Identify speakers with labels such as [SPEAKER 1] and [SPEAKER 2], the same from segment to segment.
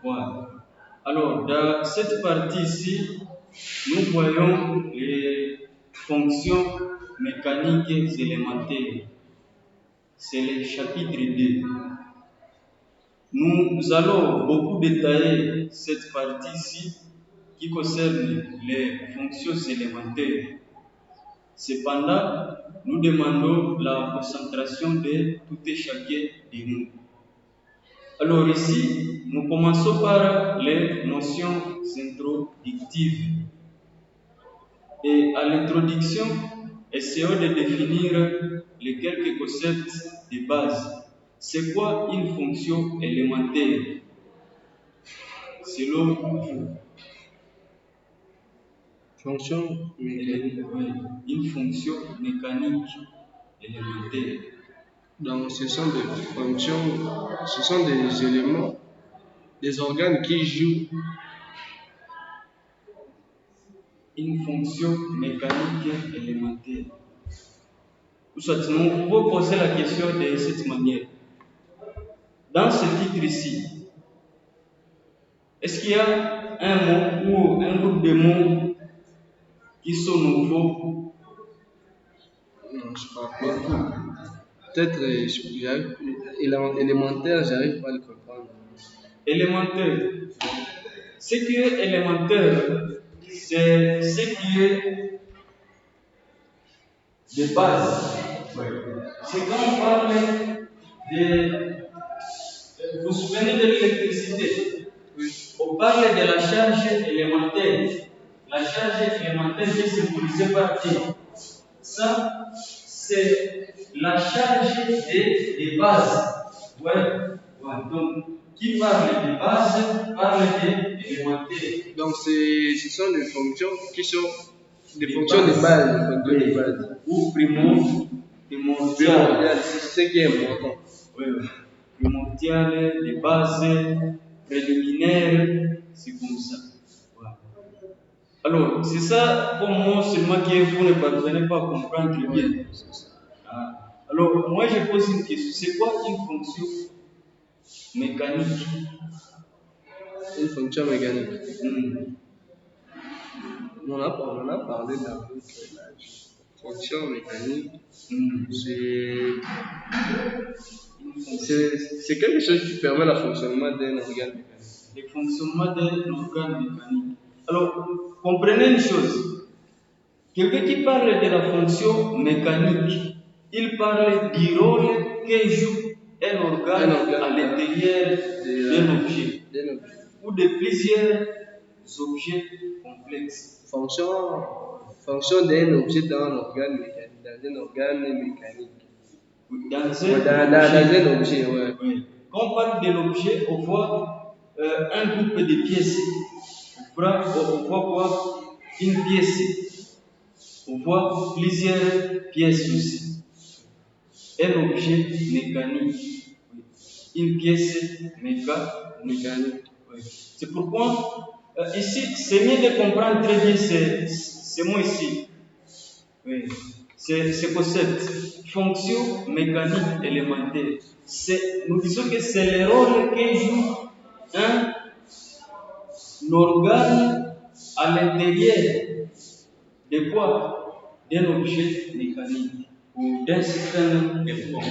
[SPEAKER 1] Voilà. Alors, dans cette partie ici, nous voyons les fonctions mécaniques élémentaires. C'est le chapitre 2. Nous allons beaucoup détailler cette partie-ci qui concerne les fonctions élémentaires. Cependant, nous demandons la concentration de tout et chacun de nous. Alors ici, nous commençons par les notions introductives. Et à l'introduction, essayons de définir les quelques concepts de base. C'est quoi une fonction élémentaire selon vous?
[SPEAKER 2] Fonction mécanique.
[SPEAKER 1] Oui, une fonction mécanique élémentaire.
[SPEAKER 2] Donc, ce sont des fonctions, ce sont des éléments, des organes qui jouent
[SPEAKER 1] une fonction mécanique élémentaire. Nous pouvons poser la question de cette manière. Dans ce titre ici, est-ce qu'il y a un mot ou un groupe de mots qui sont nouveaux?
[SPEAKER 2] Non, je crois pas. Peut-être élémentaire, j'arrive pas à le comprendre.
[SPEAKER 1] Élémentaire. Ce qui est élémentaire, c'est ce qui est de base. C'est quand on parle de. Vous vous souvenez de l'électricité? On parle de la charge élémentaire. La charge élémentaire qui est symbolisée par T. Ça, c'est la charge de base. Ouais. Donc, qui parle de base parle d'élémentaire.
[SPEAKER 2] Donc, ce sont des fonctions qui sont des fonctions de base.
[SPEAKER 1] Ou primordial.
[SPEAKER 2] C'est ce qui est important.
[SPEAKER 1] Oui. Primordial, de base, préliminaire, c'est comme ça. Voilà. Alors, c'est ça pour moi seulement que vous ne parvenez pas à comprendre très bien. Alors, moi je pose une question, c'est quoi une fonction mécanique?
[SPEAKER 2] Une fonction mécanique. On en a parlé d'un peu. La fonction mécanique, c'est quelque chose qui permet le fonctionnement d'un organe mécanique.
[SPEAKER 1] Le fonctionnement d'un organe mécanique. Alors, comprenez une chose. Quelqu'un qui parle de la fonction mécanique, il parle du rôle que joue un organe à l'intérieur d'un objet ou de plusieurs objets complexes.
[SPEAKER 2] Fonction d'un objet dans un organe mécanique. Dans un objet, ouais.
[SPEAKER 1] Oui. Quand on parle de l'objet, on voit un groupe de pièces. On voit quoi? Une pièce. On voit plusieurs pièces aussi. Un objet mécanique. Une pièce mécanique. Oui. C'est pourquoi ici, c'est mieux de comprendre très bien ces mots ici. Oui. Ce concept, fonction mécanique élémentaire. Nous disons que c'est le rôle que joue un organe à l'intérieur de quoi? D'un objet mécanique ou d'un système de forme.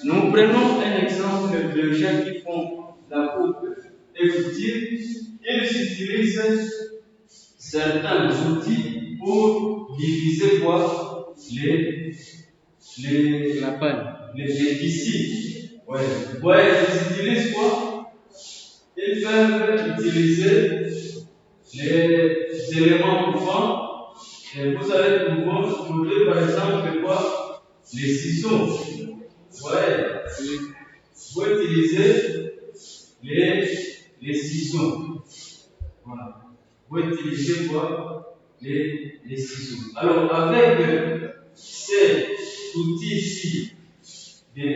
[SPEAKER 1] Nous prenons un exemple de gens qui font la coupe et couture. Ils utilisent certains outils pour diviser quoi? Les tissus. Ouais. Ils utilisent quoi? Ils peuvent utiliser les éléments mouvants. Et vous allez pouvoir trouver par exemple quoi? Les ciseaux. Ouais. Vous utilisez les ciseaux. Voilà. Vous utilisez quoi? Les ciseaux. Alors, avec ces outils-ci de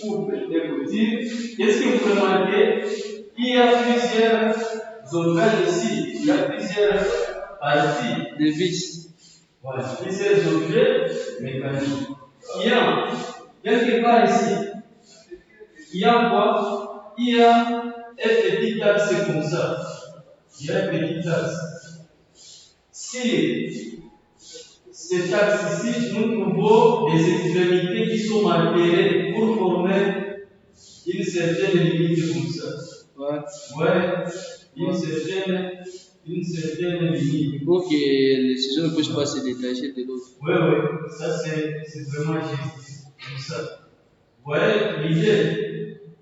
[SPEAKER 1] coupe et de couture, qu'est-ce que vous remarquez? Il y a plusieurs organes ici, il y a plusieurs parties.
[SPEAKER 2] Des vis.
[SPEAKER 1] Voilà, plusieurs objets mécaniques. Il y a, quelque part ici, il y a quoi? Il y a un petit axe comme ça. Il y a un petit axe. Si cet axe ici, nous trouvons des extrémités qui sont altérées pour former une certaine limite comme ça. Ouais, une certaine limite.
[SPEAKER 2] Pour que les ciseaux ne puissent pas se détacher de l'autre.
[SPEAKER 1] Oui, ça c'est vraiment juste. Comme ça. Vous voyez l'idée?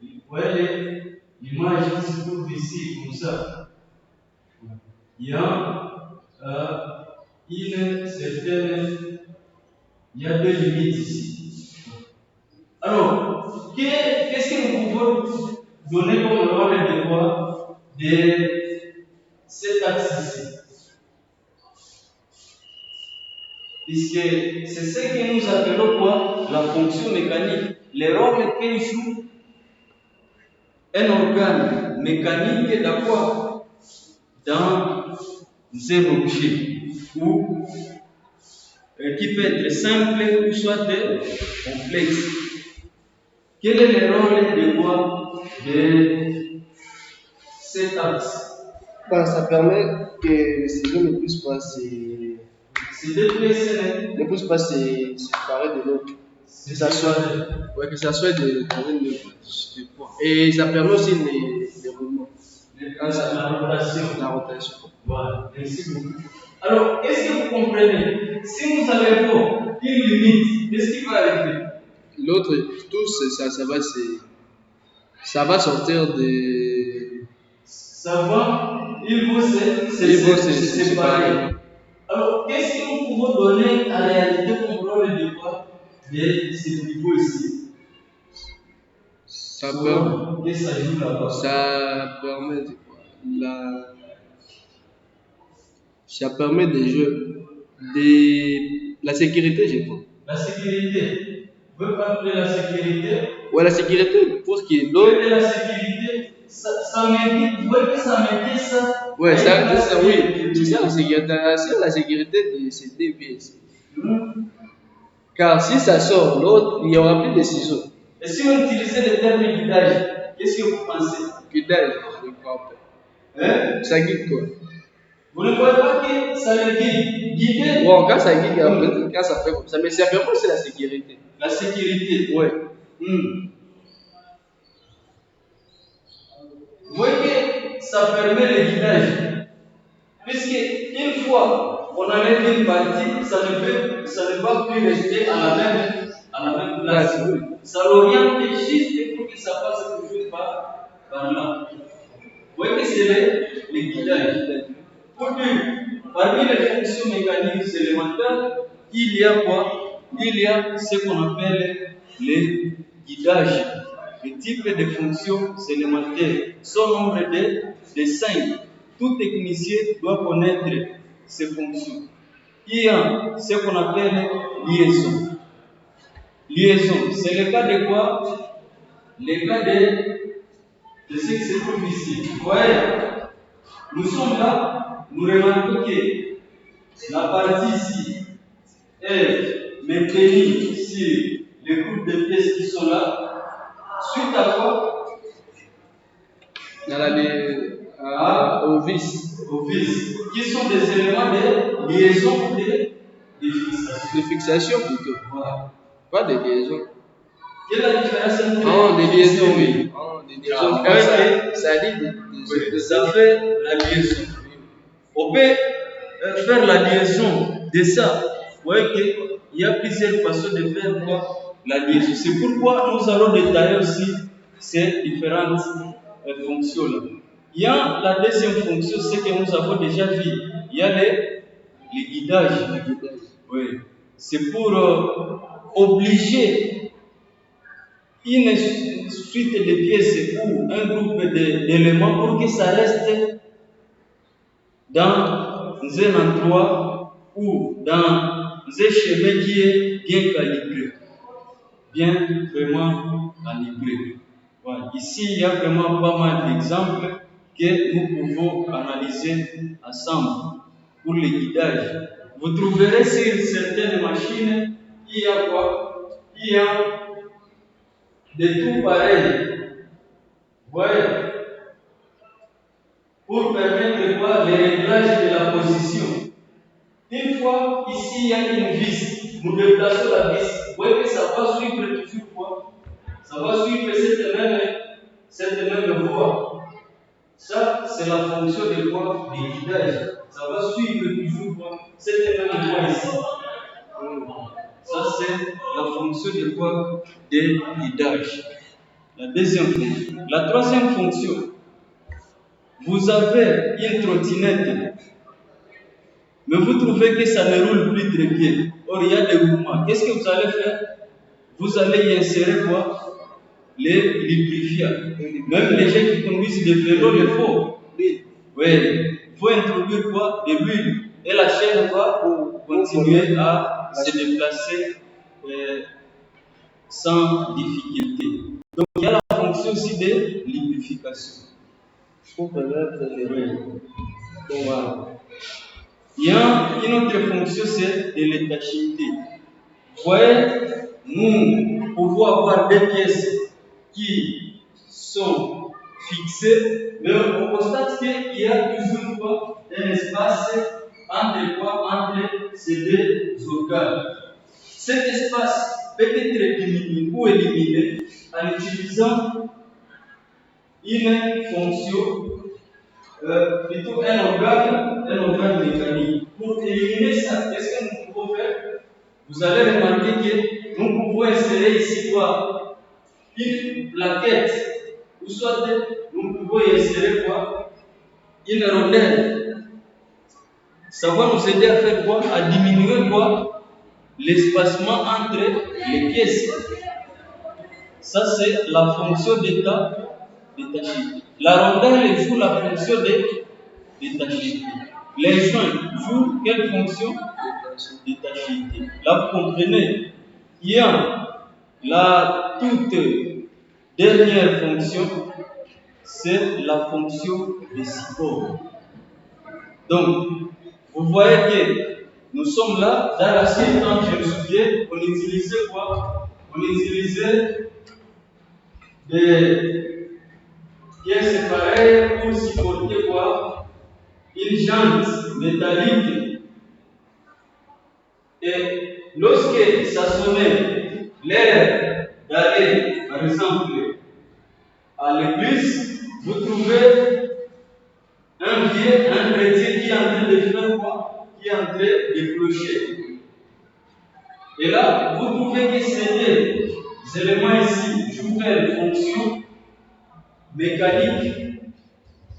[SPEAKER 1] Vous voyez l'image qui se trouve ici, comme ça. Il y a une certaine. Il y a deux limites ici. Alors, qu'est-ce que nous pouvons donner comme rôle de quoi? De cet axe ici. Puisque c'est ce que nous appelons quoi? La fonction mécanique. Le rôle que joue un organe mécanique d'accord dans un objet ou qui peut être simple ou soit complexe. Quel est le rôle de quoi? De cet axe?
[SPEAKER 2] Ça permet que les ciseaux ne puissent pas
[SPEAKER 1] C'est deux pièces.
[SPEAKER 2] ne puissent pas se séparer de l'autre. Que ça soit, que ça soit de poids. Et ça permet aussi les roulements.
[SPEAKER 1] La
[SPEAKER 2] rotation.
[SPEAKER 1] Voilà, merci beaucoup. Alors, est-ce que vous comprenez? Si nous avons une limite, qu'est-ce qui va arriver?
[SPEAKER 2] L'autre, ça va sortir de.
[SPEAKER 1] Ils vont se séparer. Alors, qu'est-ce que nous pouvons donner en réalité comme rôle de quoi? De ce niveau ici.
[SPEAKER 2] Ça permet de quoi? Ça permet des jeux. La sécurité, je crois.
[SPEAKER 1] La sécurité. Vous pouvez parler de la sécurité?
[SPEAKER 2] Ouais, la sécurité, pour qu'il y ait l'autre.
[SPEAKER 1] La sécurité, ça m'indique, vous voyez que ça m'indique ça?
[SPEAKER 2] Ouais, oui, c'est ça la sécurité. C'est la sécurité de ces deux pièces. Car si ça sort l'autre, il n'y aura plus de ciseaux.
[SPEAKER 1] Et si on utilisait le terme guidage, qu'est-ce que vous pensez?
[SPEAKER 2] Guidage, je ne crois pas.
[SPEAKER 1] Hein?
[SPEAKER 2] Ça guide quoi?
[SPEAKER 1] Vous ne croyez pas que ça le guide? Guider?
[SPEAKER 2] Bon, quand ça guide, quand ça fait comme ça, mais c'est vraiment c'est la sécurité.
[SPEAKER 1] La sécurité?
[SPEAKER 2] Ouais.
[SPEAKER 1] Vous voyez que ça permet le guidage. Puisque une fois on enlève une partie, ça ne va plus rester à la même place. Ça l'oriente juste pour que ça passe toujours par là. Vous voyez que c'est le guidage. Parmi les fonctions mécaniques élémentaires, il y a quoi? Il y a ce qu'on appelle le guidage. Le type de fonctions élémentaires sont nombre de 5. Tout technicien doit connaître ces fonctions. Il y a ce qu'on appelle liaison. Liaison, c'est le cas de quoi? Le cas de ce qui se trouve ici. Vous voyez, nous sommes là, nous remarquons que la partie ici est maintenue sur le groupe de pièces qui sont là. Suite à quoi? Au vis. Qui sont des éléments de liaison de fixation.
[SPEAKER 2] De fixation plutôt.
[SPEAKER 1] Voilà.
[SPEAKER 2] Pas de liaison.
[SPEAKER 1] Quelle est la différence entre
[SPEAKER 2] des liaisons, oui. Des liaisons.
[SPEAKER 1] Ça fait la liaison. On peut faire la liaison de ça. Vous voyez qu'il y a plusieurs façons de faire quoi? La liaison. C'est pourquoi nous allons détailler aussi ces différentes fonctions là. Il y a la deuxième fonction, c'est que nous avons déjà vu. Il y a les guidages. Oui. C'est pour obliger une suite de pièces ou un groupe d'éléments pour que ça reste dans un endroit ou dans un chemin qui est bien calibré. Bien vraiment calibré. Voilà. Ici, il y a vraiment pas mal d'exemples que nous pouvons analyser ensemble pour le guidage. Vous trouverez sur certaines machines, il y a quoi? Il y a des trous pareils. Vous voyez? pour permettre quoi? Le réglage de la position. Une fois ici il y a une vis, nous déplaçons la vis. Vous voyez que ça va suivre toujours quoi? Ça va suivre cette même voie. Ça, c'est la fonction de quoi? Du guidage. Ça va suivre toujours quoi? Cette même voie ici. Ça, c'est la fonction de quoi? De guidage. La deuxième fonction. La troisième fonction, vous avez une trottinette, mais vous trouvez que ça ne roule plus très bien. Or, il y a des mouvements. Qu'est-ce que vous allez faire? Vous allez y insérer quoi? Les lubrifiants. Même les gens qui conduisent des vélos le font. Oui, il faut introduire quoi? De l'huile. Et la chaîne va continuer à se déplacer sans difficulté. Donc, il y a la fonction aussi de lubrification.
[SPEAKER 2] Pour permettre de
[SPEAKER 1] Voilà. Il y a une autre fonction, c'est de l'étanchéité. Vous voyez, nous pouvons avoir des pièces qui sont fixées, mais on constate qu'il y a toujours quoi? Un espace entre ces deux organes. Cet espace peut être diminué ou éliminé en utilisant une fonction, plutôt un organe mécanique. Pour éliminer ça, qu'est-ce que nous pouvons faire? Vous allez remarquer que nous pouvons insérer ici quoi? Une plaquette, ou soit nous pouvons y insérer quoi? Une rondelle. Ça va nous aider à faire quoi? À diminuer quoi? L'espacement entre les pièces. Ça, c'est la fonction d'étanchéité. La rondelle joue la fonction d'étanchéité. Les joints jouent quelle fonction? D'étanchéité. Là, vous comprenez, il y a la toute dernière fonction, c'est la fonction de support. Donc, vous voyez que nous sommes là, dans la série, quand je me souviens, on utilisait quoi? On utilisait des pièces pareilles pour supporter quoi? Une jante métallique. Et lorsque ça sonnait l'heure d'aller, par exemple, à l'église, vous trouvez un chrétien qui est en train de faire quoi? Qui est en train de clocher. Et là, vous trouvez que ces éléments ici jouent une fonction mécanique.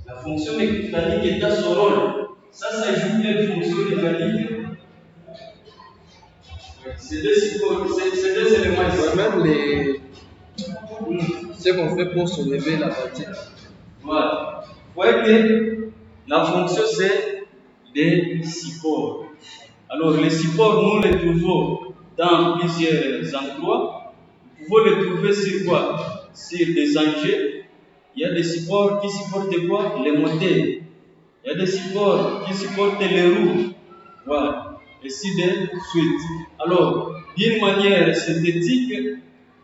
[SPEAKER 1] La fonction mécanique est à son rôle. Ça joue une fonction mécanique. C'est des éléments ici.
[SPEAKER 2] même ce qu'on fait pour soulever la partie.
[SPEAKER 1] Voilà. Vous voyez que la fonction c'est des supports. Alors les supports, nous les trouvons dans plusieurs endroits. Vous pouvez les trouver sur quoi? Sur des engins. Il y a des supports qui supportent quoi? Les moteurs. Il y a des supports qui supportent les roues. Voilà. Et ainsi de suite. Alors, d'une manière synthétique,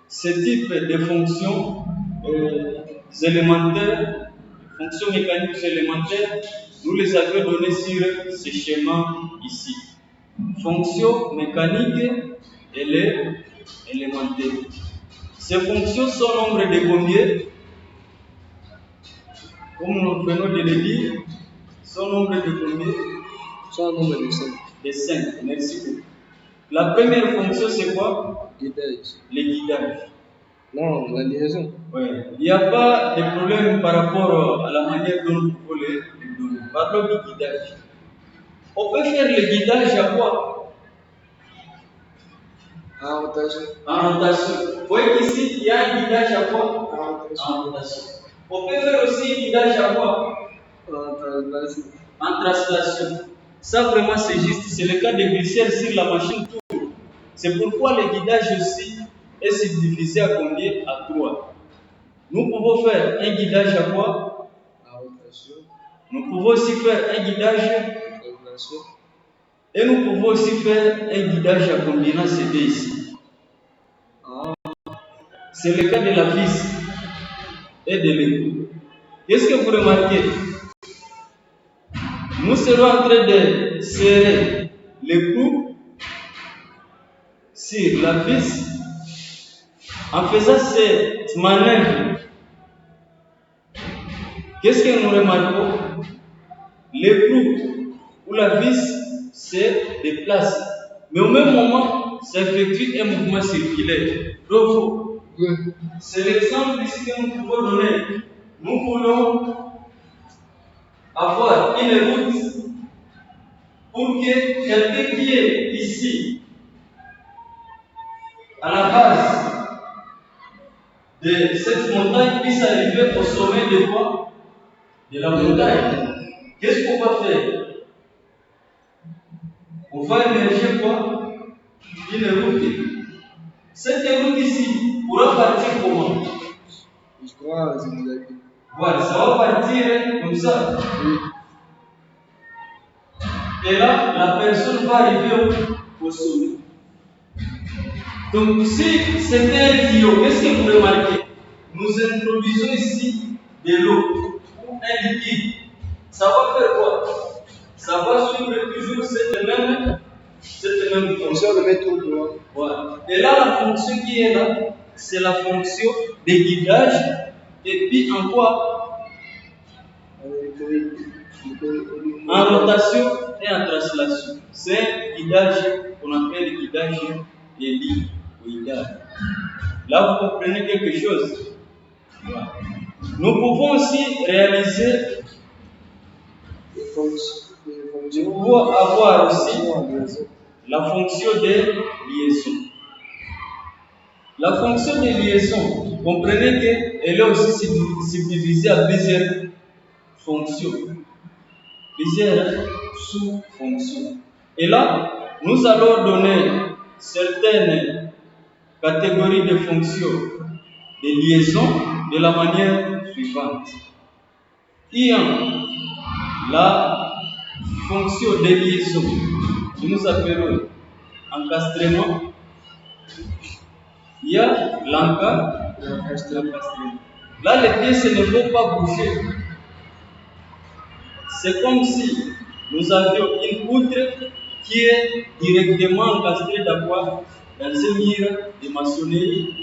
[SPEAKER 1] ce type de fonctions élémentaires, fonctions mécaniques élémentaires, nous les avions données sur ce schéma ici. Fonctions mécaniques élémentaires. Ces fonctions sont nombre de combien? Comme nous venons de le dire, sont nombre de combien?
[SPEAKER 2] Sont nombre de 5.
[SPEAKER 1] De 5. Merci beaucoup. La première fonction, c'est quoi?
[SPEAKER 2] Guidage.
[SPEAKER 1] Le guidage.
[SPEAKER 2] Non, la liaison.
[SPEAKER 1] Ouais. Il n'y a pas de problème par rapport à la manière dont nous pouvons les donner. Parlons du guidage. On peut faire le guidage à quoi?
[SPEAKER 2] En rotation.
[SPEAKER 1] En rotation. Vous voyez qu'ici, il y a un guidage à quoi? En rotation. On peut faire aussi un guidage à quoi?
[SPEAKER 2] En translation.
[SPEAKER 1] En translation. Ça vraiment c'est juste, c'est le cas de glisser sur la machine tourne. C'est pourquoi le guidage aussi est subdivisé à combien? À 3. Nous pouvons faire un guidage à quoi?
[SPEAKER 2] En rotation.
[SPEAKER 1] Nous pouvons aussi faire un guidage
[SPEAKER 2] En translation.
[SPEAKER 1] et nous pouvons aussi faire un guidage à combinant ces deux ici. C'est le cas de la vis et de l'écrou. Qu'est-ce que vous remarquez? nous serons en train de serrer les coups sur la vis. En faisant cette manœuvre, qu'est-ce que nous remarquons? Les coups ou la vis se déplace, mais au même moment, ça effectue un mouvement circulaire. Donc, c'est l'exemple ici que nous pouvons donner. Nous voulons avoir une route pour que quelqu'un qui est ici, à la base de cette montagne, puisse arriver au sommet de quoi? De la montagne. Qu'est-ce qu'on va faire? On va émerger quoi? Une route. Cette route ici pourra partir comment?
[SPEAKER 2] Je crois zigzag.
[SPEAKER 1] Voilà, ça va partir comme ça. Et là, la personne va arriver au sommet. Donc, si c'était un tuyau, qu'est-ce que vous remarquez? Nous introduisons ici de l'eau ou un liquide. Ça va faire quoi? Ça va suivre toujours cette même fonction.
[SPEAKER 2] Le métro droit.
[SPEAKER 1] Voilà. Et là, la fonction qui est là, c'est la fonction de guidage. Et puis en quoi? En rotation et en translation. C'est un guidage qu'on appelle le guidage hélicoïdal. Là, vous comprenez quelque chose. Voilà. Nous pouvons aussi réaliser, nous pouvons avoir aussi la fonction de liaison. La fonction de liaison, comprenez qu'elle est aussi subdivisée à plusieurs fonctions, plusieurs sous-fonctions. Et là, nous allons donner certaines catégories de fonctions de liaison de la manière suivante. Il y a la fonction de liaison que nous appelons encastrement. Il y a l'encastrement. Là, les pièces ne vont pas bouger. C'est comme si nous avions une poutre qui est directement encastrée dans un mur de maçonnerie.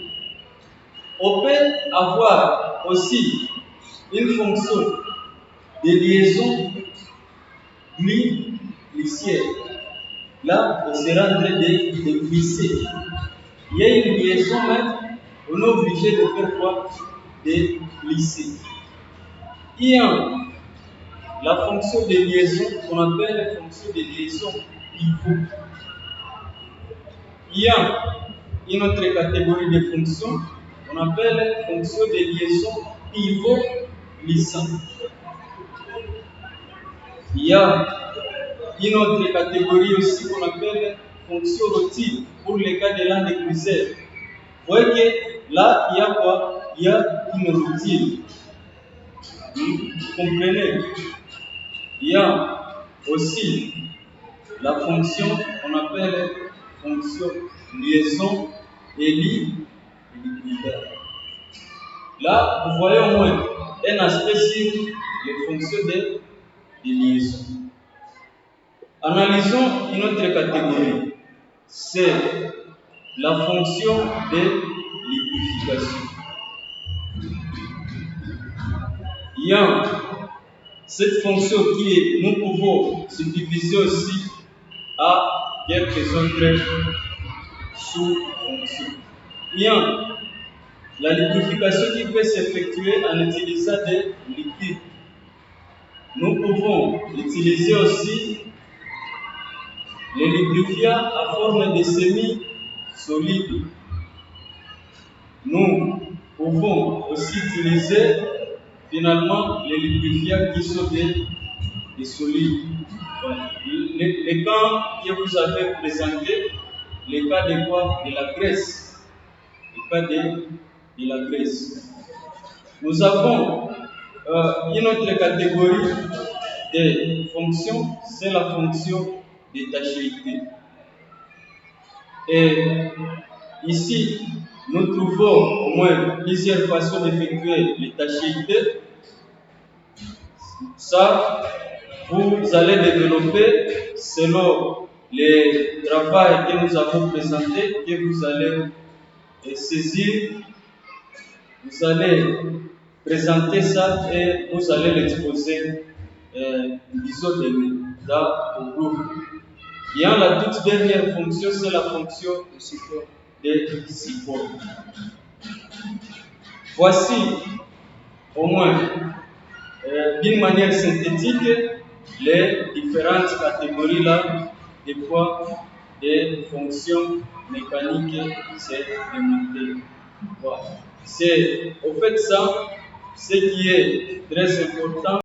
[SPEAKER 1] On peut avoir aussi une fonction de liaison glissière. Là, on sera en train de glisser. Il y a une liaison même, on est obligé de faire quoi? De glisser. Il y a la fonction de liaison qu'on appelle la fonction de liaison pivot. Il y a une autre catégorie de fonctions qu'on appelle fonction de liaison pivot glissant. Il y a une autre catégorie aussi qu'on appelle fonction rotile pour les cas de land cruiser. Vous voyez que là, il y a quoi? Il y a une rotile. Vous comprenez? Il y a aussi la fonction qu'on appelle fonction liaison hélicoïdale. Là, vous voyez au moins un aspect sur les fonctions de liaison. Analysons une autre catégorie. C'est la fonction de liquéfaction. Il y a cette fonction nous pouvons subdiviser aussi à quelques autres sous-fonctions. Il y a la liquéfaction qui peut s'effectuer en utilisant des liquides. Nous pouvons utiliser aussi les lubrifiants à forme de semi-solides. Nous pouvons aussi utiliser finalement les lubrifiants qui sont des solides. Les cas que vous avez présentés, les cas de quoi? De la graisse. Les cas de la graisse. Nous avons une autre catégorie de fonctions, c'est la fonction d'étanchéité. Et ici, nous trouvons au moins plusieurs façons d'effectuer l'étanchéité. Ça, vous allez développer selon les travaux que nous avons présentés, que vous allez saisir. Vous allez présenter ça et vous allez l'exposer, disons, dans le groupe. Et la toute dernière fonction, c'est la fonction de support. Voici, au moins, d'une manière synthétique, les différentes catégories là, des fois, des fonctions mécaniques, c'est démonté. Voilà. C'est au fait ça, ce qui est très important.